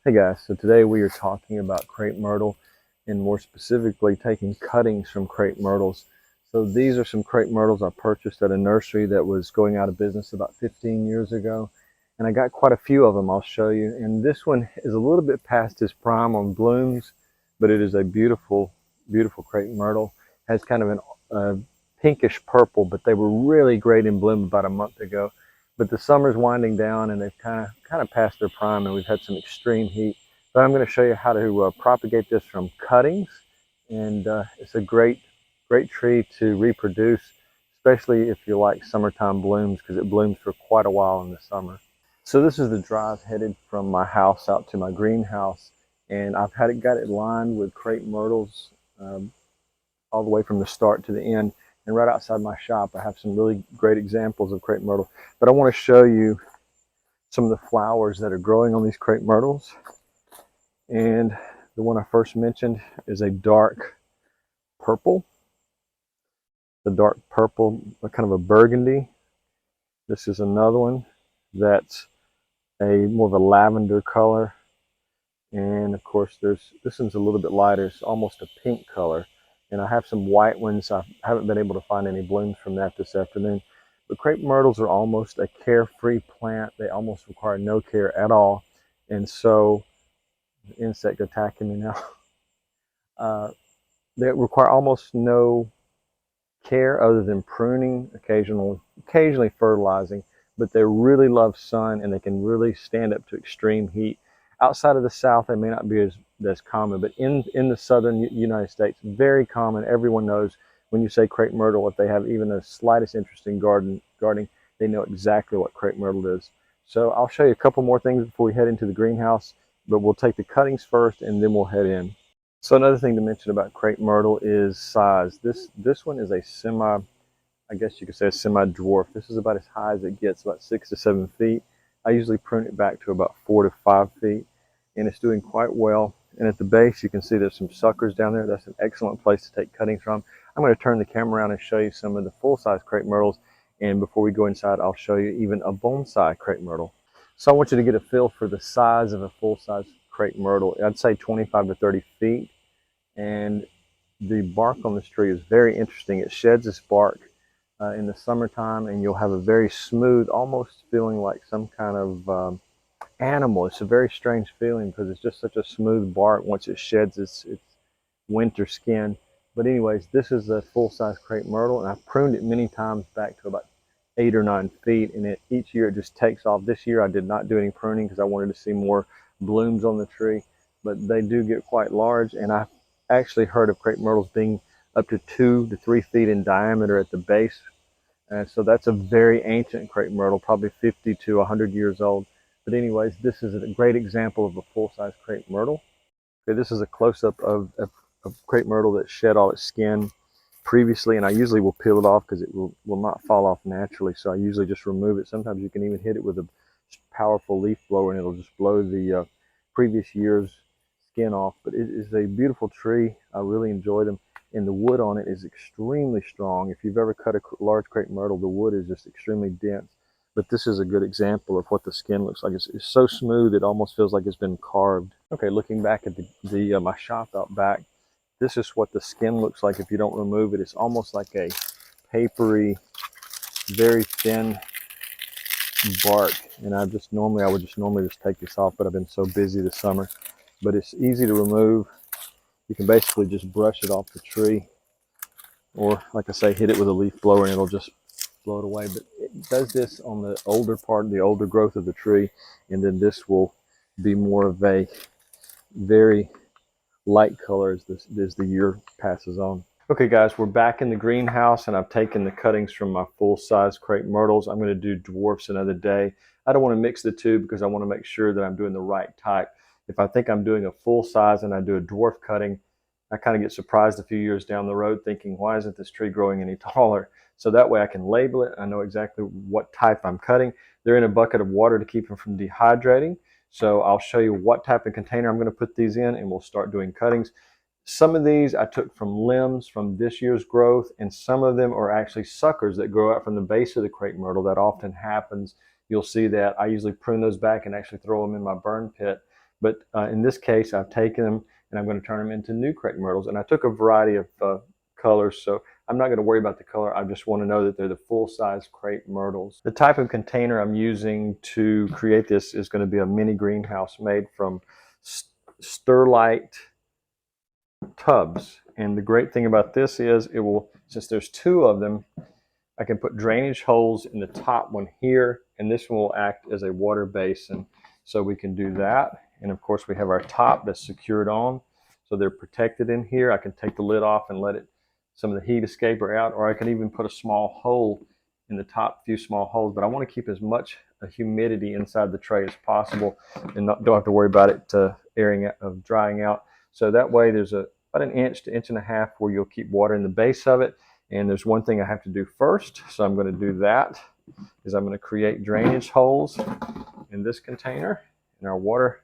Hey guys, so today we are talking about crepe myrtle and more specifically taking cuttings from crepe myrtles. So these are some crepe myrtles I purchased at a nursery that was going out of business about 15 years ago. And I got quite a few of them, I'll show you. And this one is a little bit past its prime on blooms, but it is a beautiful, beautiful crepe myrtle. Has kind of an pinkish purple, but they were really great in bloom about a month ago. But the summer's winding down and they've kind of passed their prime and we've had some extreme heat. But I'm going to show you how to propagate this from cuttings, and it's a great tree to reproduce, especially if you like summertime blooms, because it blooms for quite a while in the summer. So this is the drive headed from my house out to my greenhouse, and I've got it lined with crepe myrtles all the way from the start to the end. And right outside my shop, I have some really great examples of crepe myrtle. But I want to show you some of the flowers that are growing on these crepe myrtles. And the one I first mentioned is a dark purple. The dark purple, kind of a burgundy. This is another one that's more of a lavender color. And of course, this one's a little bit lighter. It's almost a pink color. And I have some white ones. I haven't been able to find any blooms from that this afternoon. But crepe myrtles are almost a carefree plant. They almost require no care at all. And so, insect attacking me now. They require almost no care other than pruning, occasionally fertilizing. But they really love sun and they can really stand up to extreme heat. Outside of the South, they may not be as common, but in the southern United States, very common. Everyone knows when you say crepe myrtle, if they have even the slightest interest in gardening, they know exactly what crepe myrtle is. So I'll show you a couple more things before we head into the greenhouse, but we'll take the cuttings first and then we'll head in. So another thing to mention about crepe myrtle is size. This one is a I guess you could say a semi-dwarf. This is about as high as it gets, about 6 to 7 feet. I usually prune it back to about 4 to 5 feet, and it's doing quite well. And at the base, you can see there's some suckers down there. That's an excellent place to take cuttings from. I'm going to turn the camera around and show you some of the full-size crepe myrtles. And before we go inside, I'll show you even a bonsai crepe myrtle. So I want you to get a feel for the size of a full-size crepe myrtle. I'd say 25 to 30 feet. And the bark on this tree is very interesting. It sheds its bark in the summertime, and you'll have a very smooth, almost feeling like some kind of animal. It's a very strange feeling because it's just such a smooth bark once it sheds its winter skin. But anyways, this is a full-size crepe myrtle, and I've pruned it many times back to about 8 or 9 feet, and each year it just takes off. This year I did not do any pruning because I wanted to see more blooms on the tree, but they do get quite large, and I've actually heard of crepe myrtles being up to 2 to 3 feet in diameter at the base. And so that's a very ancient crepe myrtle, probably 50 to 100 years old. But anyways, this is a great example of a full-size crepe myrtle. Okay, this is a close-up of crepe myrtle that shed all its skin previously, and I usually will peel it off because it will not fall off naturally. So I usually just remove it. Sometimes you can even hit it with a powerful leaf blower and it'll just blow the previous year's skin off. But it is a beautiful tree. I really enjoy them. And the wood on it is extremely strong. If you've ever cut a large crepe myrtle, the wood is just extremely dense. But this is a good example of what the skin looks like. It's so smooth, it almost feels like it's been carved. Okay, looking back at my shop out back, this is what the skin looks like if you don't remove it. It's almost like a papery, very thin bark. And I would just normally just take this off, but I've been so busy this summer. But it's easy to remove. You can basically just brush it off the tree, or like I say, hit it with a leaf blower and it'll just blow it away. But it does this on the older part, the older growth of the tree, and then this will be more of a very light color as the year passes on. Okay guys, we're back in the greenhouse and I've taken the cuttings from my full-size crepe myrtles. I'm going to do dwarfs another day. I don't want to mix the two because I want to make sure that I'm doing the right type. If I think I'm doing a full size and I do a dwarf cutting, I kind of get surprised a few years down the road thinking, why isn't this tree growing any taller? So that way I can label it. I know exactly what type I'm cutting. They're in a bucket of water to keep them from dehydrating. So I'll show you what type of container I'm going to put these in and we'll start doing cuttings. Some of these I took from limbs from this year's growth, and some of them are actually suckers that grow out from the base of the crepe myrtle. That often happens. You'll see that I usually prune those back and actually throw them in my burn pit. But in this case, I've taken them and I'm going to turn them into new Crepe Myrtles. And I took a variety of colors, so I'm not going to worry about the color. I just want to know that they're the full-size Crepe Myrtles. The type of container I'm using to create this is going to be a mini greenhouse made from Sterlite tubs. And the great thing about this is it will, since there's two of them, I can put drainage holes in the top one here, and this one will act as a water basin. So we can do that. And of course we have our top that's secured on, so they're protected in here. I can take the lid off and let some of the heat escape out, or I can even put a small hole in the top, few small holes, but I want to keep as much humidity inside the tray as possible and don't have to worry about it drying out. So that way there's about an inch to inch and a half where you'll keep water in the base of it. And there's one thing I have to do first, so I'm going to do that, is I'm going to create drainage holes in this container, and our water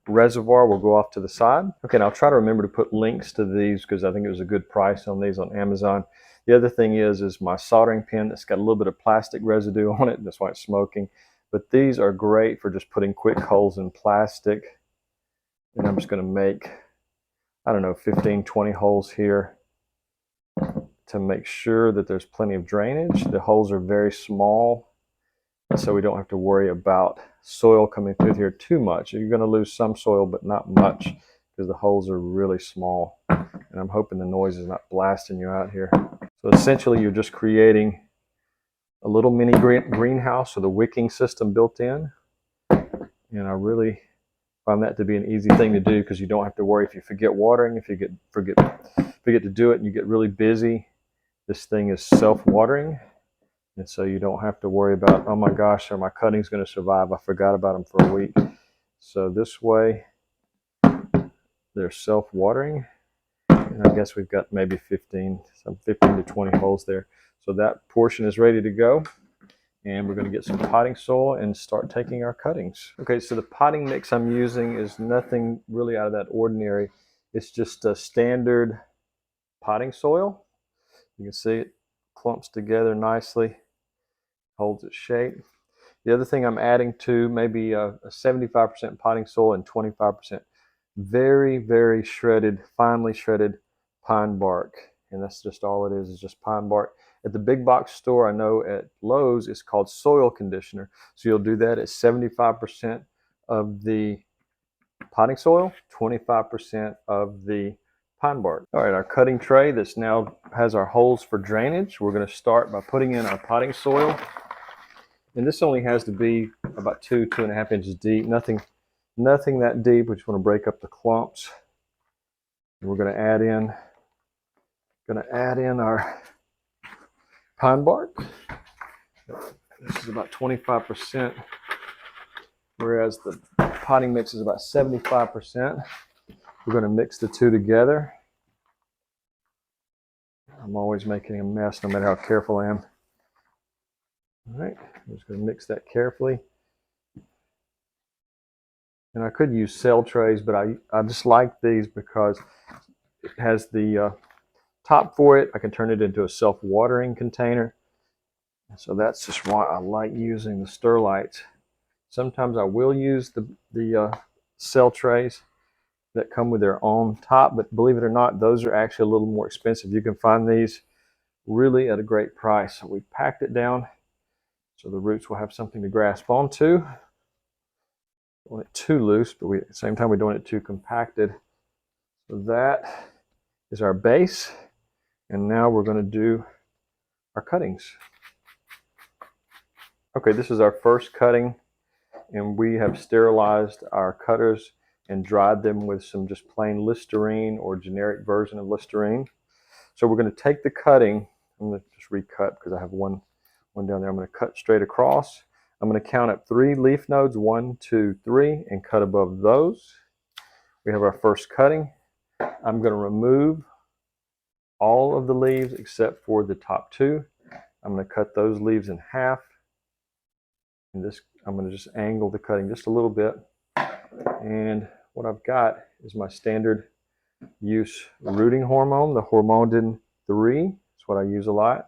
reservoir will go off to the side. Okay, and I'll try to remember to put links to these because I think it was a good price on these on Amazon. The other thing is my soldering pin that's got a little bit of plastic residue on it. That's why it's smoking. But these are great for just putting quick holes in plastic. And I'm just going to make, I don't know, 15, 20 holes here to make sure that there's plenty of drainage. The holes are very small, so we don't have to worry about soil coming through here too much. You're going to lose some soil, but not much, because the holes are really small. And I'm hoping the noise is not blasting you out here. So essentially, you're just creating a little mini greenhouse with a wicking system built in. And I really find that to be an easy thing to do, because you don't have to worry if you forget watering, if you forget to do it and you get really busy. This thing is self-watering, and so you don't have to worry about, oh my gosh, are my cuttings going to survive? I forgot about them for a week. So this way, they're self-watering, and I guess we've got maybe 15 to 20 holes there. So that portion is ready to go, and we're going to get some potting soil and start taking our cuttings. Okay, so the potting mix I'm using is nothing really out of that ordinary. It's just a standard potting soil. You can see it clumps together nicely, holds its shape. The other thing I'm adding to maybe a 75% potting soil and 25% very, very shredded, finely shredded pine bark. And that's just all it is just pine bark. At the big box store, I know at Lowe's, it's called soil conditioner. So you'll do that at 75% of the potting soil, 25% of the pine bark. All right, our cutting tray that's now has our holes for drainage. We're going to start by putting in our potting soil. And this only has to be about 2.5 inches deep. Nothing that deep. We just want to break up the clumps. And we're going to add in our pine bark. This is about 25%, whereas the potting mix is about 75%. We're going to mix the two together. I'm always making a mess no matter how careful I am. All right, I'm just going to mix that carefully. And I could use cell trays, but I just like these because it has the top for it. I can turn it into a self-watering container. So that's just why I like using the Sterlite. Sometimes I will use the cell trays that come with their own top, but believe it or not, those are actually a little more expensive. You can find these really at a great price. So we packed it down so the roots will have something to grasp onto. Don't want it too loose, but at the same time we don't want it too compacted. So that is our base, and now we're going to do our cuttings. Okay, this is our first cutting, and we have sterilized our cutters and dried them with some just plain Listerine or generic version of Listerine. So we're going to take the cutting. I'm going to just recut because I have one down there. I'm going to cut straight across. I'm going to count up 3 leaf nodes, 1, 2, 3, and cut above those. We have our first cutting. I'm going to remove all of the leaves except for the top 2. I'm going to cut those leaves in half. And this, I'm going to just angle the cutting just a little bit. And what I've got is my standard use rooting hormone, the Hormone 3. That's what I use a lot.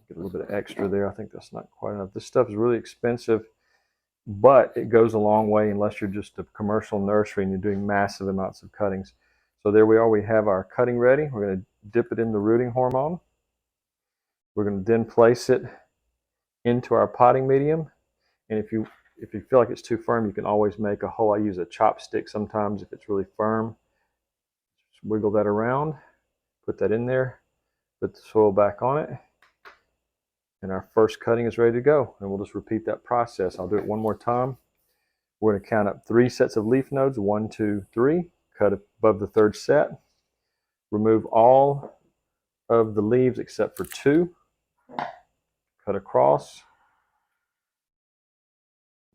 Get a little bit of extra there. I think that's not quite enough. This stuff is really expensive, but it goes a long way unless you're just a commercial nursery and you're doing massive amounts of cuttings. So there we are. We have our cutting ready. We're going to dip it in the rooting hormone. We're going to then place it into our potting medium. And if you feel like it's too firm, you can always make a hole. I use a chopstick sometimes if it's really firm. Just wiggle that around, put that in there, put the soil back on it, and our first cutting is ready to go. And we'll just repeat that process. I'll do it one more time. We're going to count up 3 sets of leaf nodes, 1, 2, 3, cut above the 3rd set, remove all of the leaves except for 2, cut across,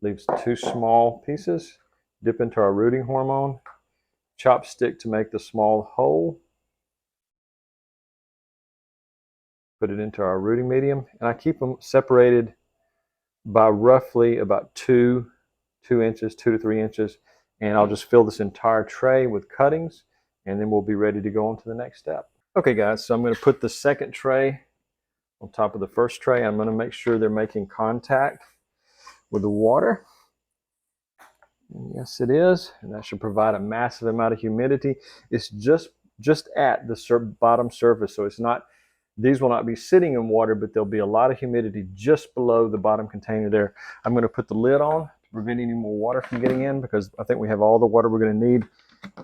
leaves 2 small pieces, dip into our rooting hormone, chopstick to make the small hole, put it into our rooting medium, and I keep them separated by roughly about 2 inches, 2 to 3 inches, and I'll just fill this entire tray with cuttings, and then we'll be ready to go on to the next step. Okay guys, so I'm going to put the second tray on top of the first tray. I'm going to make sure they're making contact with the water. And yes, it is, and that should provide a massive amount of humidity. It's just at the bottom surface, so it's not. These will not be sitting in water, but there'll be a lot of humidity just below the bottom container there. I'm going to put the lid on to prevent any more water from getting in, because I think we have all the water we're going to need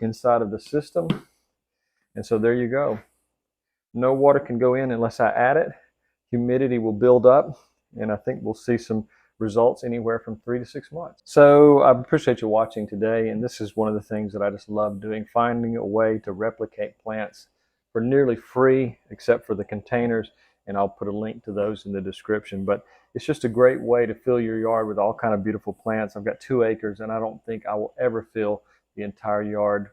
inside of the system. And so there you go. No water can go in unless I add it. Humidity will build up, and I think we'll see some results anywhere from 3 to 6 months. So I appreciate you watching today, and this is one of the things that I just love doing, finding a way to replicate plants for nearly free, except for the containers, and I'll put a link to those in the description. But it's just a great way to fill your yard with all kind of beautiful plants. I've got 2 acres, and I don't think I will ever fill the entire yard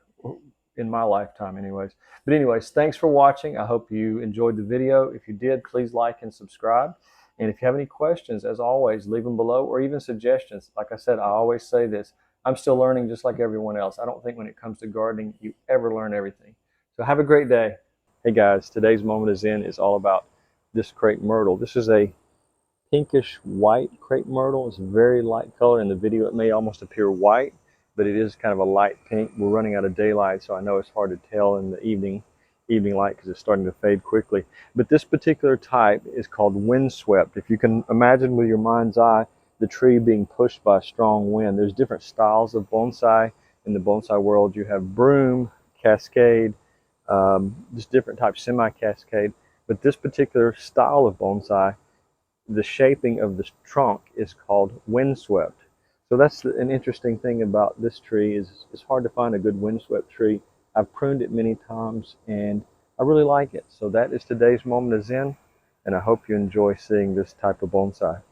in my lifetime anyways. But anyways, thanks for watching. I hope you enjoyed the video. If you did, please like and subscribe. And if you have any questions, as always, leave them below, or even suggestions. Like I said, I always say this, I'm still learning just like everyone else. I don't think when it comes to gardening, you ever learn everything. So have a great day. Hey guys, today's moment is all about this crepe myrtle. This is a pinkish white crepe myrtle. It's a very light color. In the video it may almost appear white, but it is kind of a light pink. We're running out of daylight, so I know it's hard to tell in the evening light because it's starting to fade quickly. But this particular type is called windswept. If you can imagine with your mind's eye the tree being pushed by a strong wind. There's different styles of bonsai. In the bonsai world, you have broom, cascade, just different types, semi-cascade. But this particular style of bonsai, the shaping of the trunk is called windswept. So that's an interesting thing about this tree, is it's hard to find a good windswept tree. I've pruned it many times and I really like it. So that is today's moment of Zen, and I hope you enjoy seeing this type of bonsai.